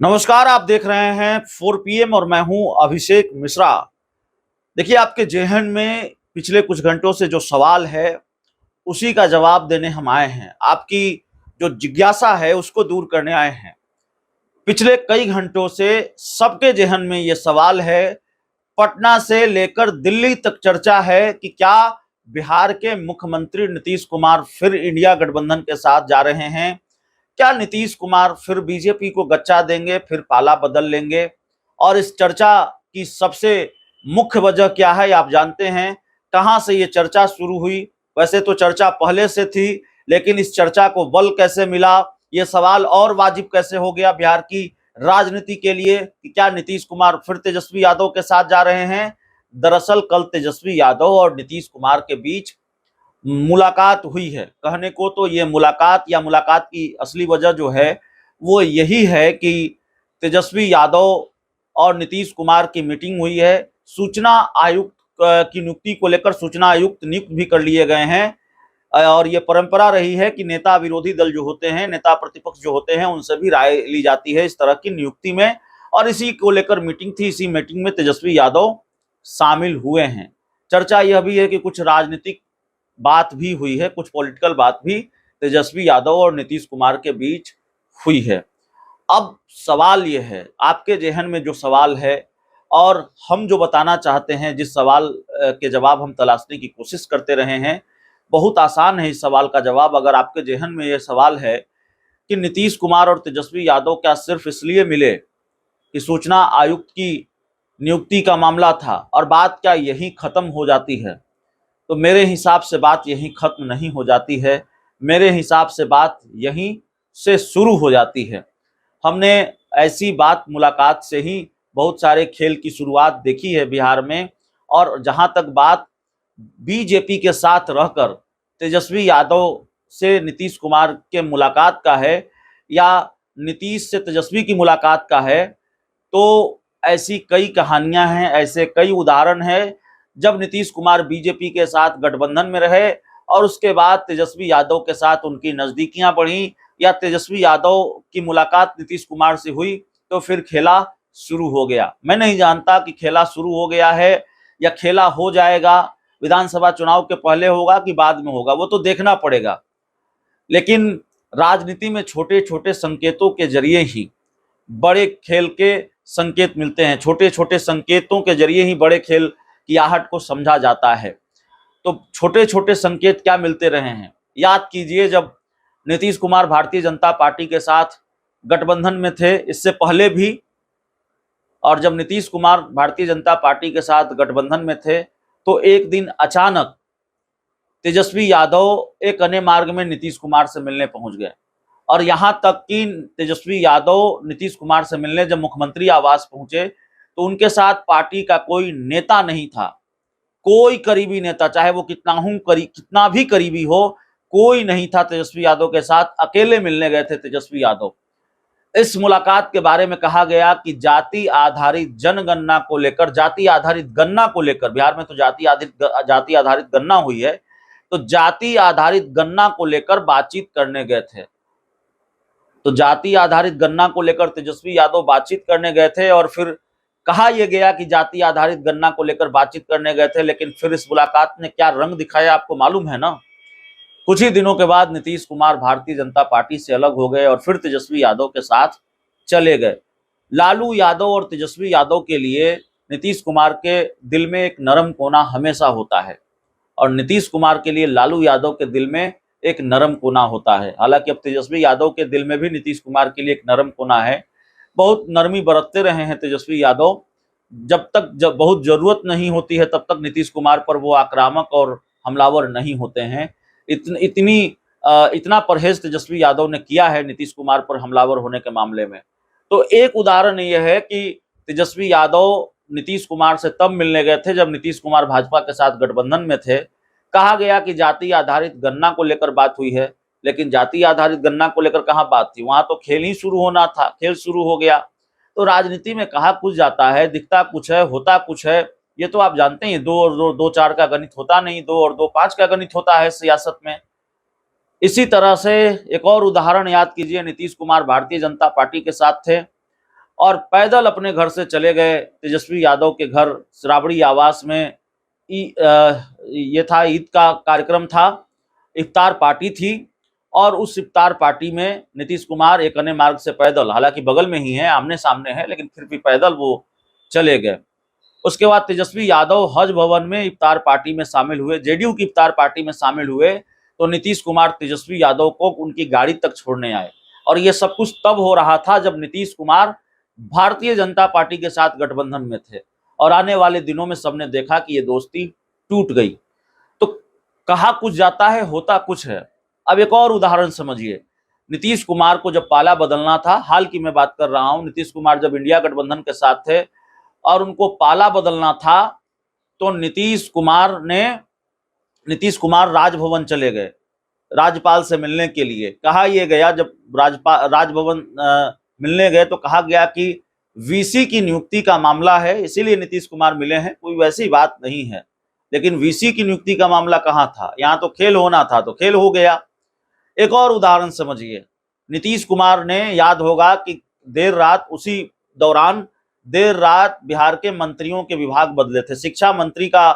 नमस्कार, आप देख रहे हैं 4 PM और मैं हूं अभिषेक मिश्रा। देखिए, आपके जेहन में पिछले कुछ घंटों से जो सवाल है उसी का जवाब देने हम आए हैं। आपकी जो जिज्ञासा है उसको दूर करने आए हैं। पिछले कई घंटों से सबके जेहन में ये सवाल है, पटना से लेकर दिल्ली तक चर्चा है कि क्या बिहार के मुख्यमंत्री नीतीश कुमार फिर इंडिया गठबंधन के साथ जा रहे हैं? क्या नीतीश कुमार फिर बीजेपी को गच्चा देंगे, फिर पाला बदल लेंगे? और इस चर्चा की सबसे मुख्य वजह क्या है, आप जानते हैं। कहां से ये चर्चा शुरू हुई? वैसे तो चर्चा पहले से थी, लेकिन इस चर्चा को बल कैसे मिला, ये सवाल और वाजिब कैसे हो गया बिहार की राजनीति के लिए कि क्या नीतीश कुमार फिर तेजस्वी यादव के साथ जा रहे हैं? दरअसल कल तेजस्वी यादव और नीतीश कुमार के बीच मुलाकात हुई है। कहने को तो ये मुलाकात की असली वजह जो है वो यही है कि तेजस्वी यादव और नीतीश कुमार की मीटिंग हुई है। सूचना आयुक्त की नियुक्ति को लेकर सूचना आयुक्त नियुक्त भी कर लिए गए हैं और ये परंपरा रही है कि नेता विरोधी दल जो होते हैं, नेता प्रतिपक्ष जो होते हैं, उनसे भी राय ली जाती है इस तरह की नियुक्ति में। और इसी को लेकर मीटिंग थी। इसी मीटिंग में तेजस्वी यादव शामिल हुए हैं। चर्चा यह भी है कि कुछ राजनीतिक बात भी हुई है, कुछ पॉलिटिकल बात भी तेजस्वी यादव और नीतीश कुमार के बीच हुई है। अब सवाल यह है, आपके जेहन में जो सवाल है और हम जो बताना चाहते हैं, जिस सवाल के जवाब हम तलाशने की कोशिश करते रहे हैं, बहुत आसान है इस सवाल का जवाब। अगर आपके जेहन में यह सवाल है कि नीतीश कुमार और तेजस्वी यादव क्या सिर्फ इसलिए मिले कि सूचना आयुक्त की नियुक्ति का मामला था और बात क्या यही खत्म हो जाती है, तो मेरे हिसाब से बात यहीं खत्म नहीं हो जाती है। मेरे हिसाब से बात यहीं से शुरू हो जाती है। हमने ऐसी बात मुलाकात से ही बहुत सारे खेल की शुरुआत देखी है बिहार में। और जहां तक बात बीजेपी के साथ रहकर तेजस्वी यादव से नीतीश कुमार के मुलाकात का है या नीतीश से तेजस्वी की मुलाकात का है, तो ऐसी कई कहानियां हैं, ऐसे कई उदाहरण हैं जब नीतीश कुमार बीजेपी के साथ गठबंधन में रहे और उसके बाद तेजस्वी यादव के साथ उनकी नजदीकियां बढ़ी या तेजस्वी यादव की मुलाकात नीतीश कुमार से हुई तो फिर खेला शुरू हो गया। मैं नहीं जानता कि खेला शुरू हो गया है या खेला हो जाएगा, विधानसभा चुनाव के पहले होगा कि बाद में होगा, वो तो देखना पड़ेगा। लेकिन राजनीति में छोटे छोटे संकेतों के जरिए ही बड़े खेल के संकेत मिलते हैं। छोटे छोटे संकेतों के जरिए ही बड़े खेल की आहट को समझा जाता है। तो छोटे छोटे संकेत क्या मिलते रहे हैं, याद कीजिए। जब नीतीश कुमार भारतीय जनता पार्टी के साथ गठबंधन में थे, इससे पहले भी, और जब नीतीश कुमार भारतीय जनता पार्टी के साथ गठबंधन में थे तो एक दिन अचानक तेजस्वी यादव एक अन्य मार्ग में नीतीश कुमार से मिलने पहुंच गए। और यहां तक कि तेजस्वी यादव नीतीश कुमार से मिलने जब मुख्यमंत्री आवास पहुंचे तो उनके साथ पार्टी का कोई नेता नहीं था, कोई करीबी नेता, चाहे वो कितना भी करीबी हो, कोई नहीं था तेजस्वी यादव के साथ। अकेले मिलने गए थे तेजस्वी यादव। इस मुलाकात के बारे में कहा गया कि जाति आधारित जनगणना को लेकर, जाति आधारित गणना को लेकर, बिहार में तो जाति आधारित गणना हुई है, तो जाति आधारित गणना को लेकर बातचीत करने गए थे। तो जाति आधारित गणना को लेकर तेजस्वी यादव बातचीत करने गए थे और फिर कहा यह गया कि जाति आधारित गणना को लेकर बातचीत करने गए थे। लेकिन फिर इस मुलाकात ने क्या रंग दिखाया आपको मालूम है ना। कुछ ही दिनों के बाद नीतीश कुमार भारतीय जनता पार्टी से अलग हो गए और फिर तेजस्वी यादव के साथ चले गए। लालू यादव और तेजस्वी यादव के लिए नीतीश कुमार के दिल में एक नरम कोना हमेशा होता है और नीतीश कुमार के लिए लालू यादव के दिल में एक नरम कोना होता है। हालांकि अब तेजस्वी यादव के दिल में भी नीतीश कुमार के लिए एक नरम कोना है। बहुत नरमी बरतते रहे हैं तेजस्वी यादव। जब बहुत जरूरत नहीं होती है तब तक नीतीश कुमार पर वो आक्रामक और हमलावर नहीं होते हैं। इतना परहेज तेजस्वी यादव ने किया है नीतीश कुमार पर हमलावर होने के मामले में। तो एक उदाहरण यह है कि तेजस्वी यादव नीतीश कुमार से तब मिलने गए थे जब नीतीश कुमार भाजपा के साथ गठबंधन में थे। कहा गया कि जाति आधारित गणना को लेकर बात हुई है, लेकिन जाति आधारित गणना को लेकर कहाँ बात थी, वहां तो खेल ही शुरू होना था, खेल शुरू हो गया। तो राजनीति में कहा कुछ जाता है, दिखता कुछ है, होता कुछ है, ये तो आप जानते हैं। 2 और 2 4 का गणित होता नहीं, 2 और 2 5 का गणित होता है सियासत में। इसी तरह से एक और उदाहरण याद कीजिए, नीतीश कुमार भारतीय जनता पार्टी के साथ थे और पैदल अपने घर से चले गए तेजस्वी यादव के घर श्रावणी आवास में। ये था, ईद का कार्यक्रम था, इफ्तार पार्टी थी, और उस इफ्तार पार्टी में नीतीश कुमार एक अन्य मार्ग से पैदल, हालांकि बगल में ही है, आमने सामने है, लेकिन फिर भी पैदल वो चले गए। उसके बाद तेजस्वी यादव हज भवन में इफ्तार पार्टी में शामिल हुए, जेडीयू की इफ्तार पार्टी में शामिल हुए, तो नीतीश कुमार तेजस्वी यादव को उनकी गाड़ी तक छोड़ने आए। और ये सब कुछ तब हो रहा था जब नीतीश कुमार भारतीय जनता पार्टी के साथ गठबंधन में थे, और आने वाले दिनों में सबने देखा कि ये दोस्ती टूट गई। तो कहा कुछ जाता है, होता कुछ है। अब एक और उदाहरण समझिए, नीतीश कुमार को जब पाला बदलना था, हाल की मैं बात कर रहा हूं, नीतीश कुमार जब इंडिया गठबंधन के साथ थे और उनको पाला बदलना था, तो नीतीश कुमार राजभवन चले गए राज्यपाल से मिलने के लिए। कहा यह गया, जब राजभवन मिलने गए तो कहा गया कि वीसी की नियुक्ति का मामला है, इसीलिए नीतीश कुमार मिले हैं, कोई वैसी बात नहीं है। लेकिन वीसी की नियुक्ति का मामला कहाँ था, यहाँ तो खेल होना था, तो खेल हो गया। एक और उदाहरण समझिए, नीतीश कुमार ने, याद होगा कि देर रात बिहार के मंत्रियों के विभाग बदले थे। शिक्षा मंत्री का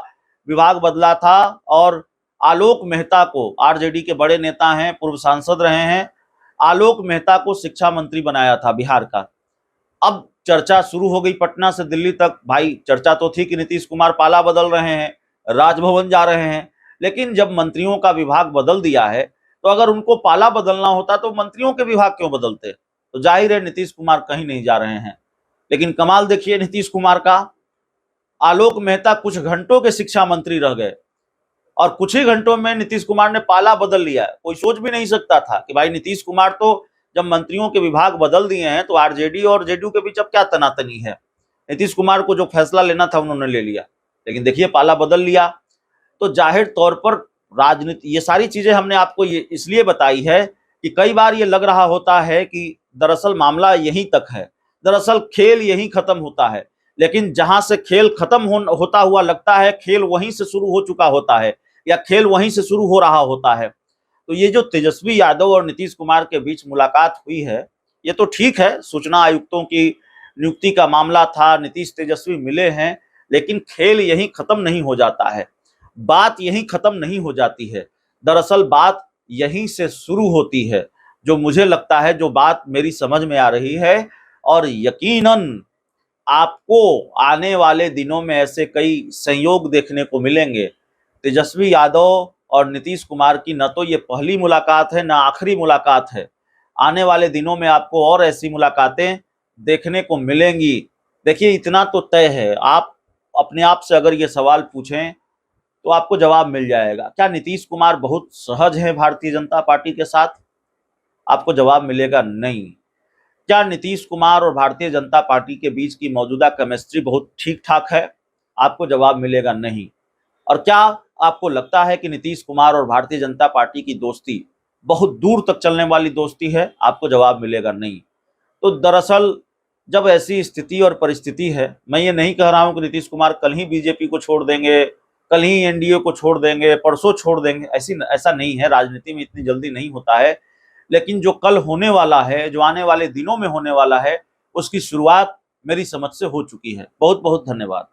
विभाग बदला था और आलोक मेहता को, आरजेडी के बड़े नेता हैं, पूर्व सांसद रहे हैं, आलोक मेहता को शिक्षा मंत्री बनाया था बिहार का। अब चर्चा शुरू हो गई पटना से दिल्ली तक। भाई चर्चा तो थी कि नीतीश कुमार पाला बदल रहे हैं, राजभवन जा रहे हैं, लेकिन जब मंत्रियों का विभाग बदल दिया है, तो अगर उनको पाला बदलना होता तो मंत्रियों के विभाग क्यों बदलते? तो जाहिर है नीतीश कुमार कहीं नहीं जा रहे हैं। लेकिन कमाल देखिए नीतीश कुमार का, आलोक मेहता कुछ घंटों के शिक्षा मंत्री रह गए और कुछ ही घंटों में नीतीश कुमार ने पाला बदल लिया। कोई सोच भी नहीं सकता था कि भाई नीतीश कुमार तो जब मंत्रियों के विभाग बदल दिए हैं तो आरजेडी और जेडीयू के बीच अब क्या तनातनी है। नीतीश कुमार को जो फैसला लेना था उन्होंने ले लिया, लेकिन देखिए पाला बदल लिया। तो जाहिर तौर पर राजनीति, ये सारी चीजें हमने आपको ये इसलिए बताई है कि कई बार ये लग रहा होता है कि दरअसल मामला यहीं तक है, दरअसल खेल यहीं खत्म होता है, लेकिन जहां से खेल खत्म होता हुआ लगता है, खेल वहीं से शुरू हो चुका होता है या खेल वहीं से शुरू हो रहा होता है। तो ये जो तेजस्वी यादव और नीतीश कुमार के बीच मुलाकात हुई है, ये तो ठीक है, सूचना आयुक्तों की नियुक्ति का मामला था, नीतीश तेजस्वी मिले हैं, लेकिन खेल यहीं खत्म नहीं हो जाता है, बात यहीं खत्म नहीं हो जाती है। दरअसल बात यहीं से शुरू होती है, जो मुझे लगता है, जो बात मेरी समझ में आ रही है, और यकीनन आपको आने वाले दिनों में ऐसे कई संयोग देखने को मिलेंगे। तेजस्वी यादव और नीतीश कुमार की न तो ये पहली मुलाकात है, न आखिरी मुलाकात है। आने वाले दिनों में आपको और ऐसी मुलाकातें देखने को मिलेंगी। देखिए इतना तो तय है, आप अपने आप से अगर ये सवाल पूछें तो आपको जवाब मिल जाएगा। क्या नीतीश कुमार बहुत सहज है भारतीय जनता पार्टी के साथ? आपको जवाब मिलेगा नहीं। क्या नीतीश कुमार और भारतीय जनता पार्टी के बीच की मौजूदा केमिस्ट्री बहुत ठीक ठाक है? आपको जवाब मिलेगा नहीं। और क्या आपको लगता है कि नीतीश कुमार और भारतीय जनता पार्टी की दोस्ती बहुत दूर तक चलने वाली दोस्ती है? आपको जवाब मिलेगा नहीं। तो दरअसल जब ऐसी स्थिति और परिस्थिति है, मैं ये नहीं कह रहा हूं कि नीतीश कुमार कल ही बीजेपी को छोड़ देंगे, कल ही एनडीए को छोड़ देंगे, परसों छोड़ देंगे, ऐसा नहीं है। राजनीति में इतनी जल्दी नहीं होता है। लेकिन जो कल होने वाला है, जो आने वाले दिनों में होने वाला है, उसकी शुरुआत मेरी समझ से हो चुकी है। बहुत बहुत धन्यवाद।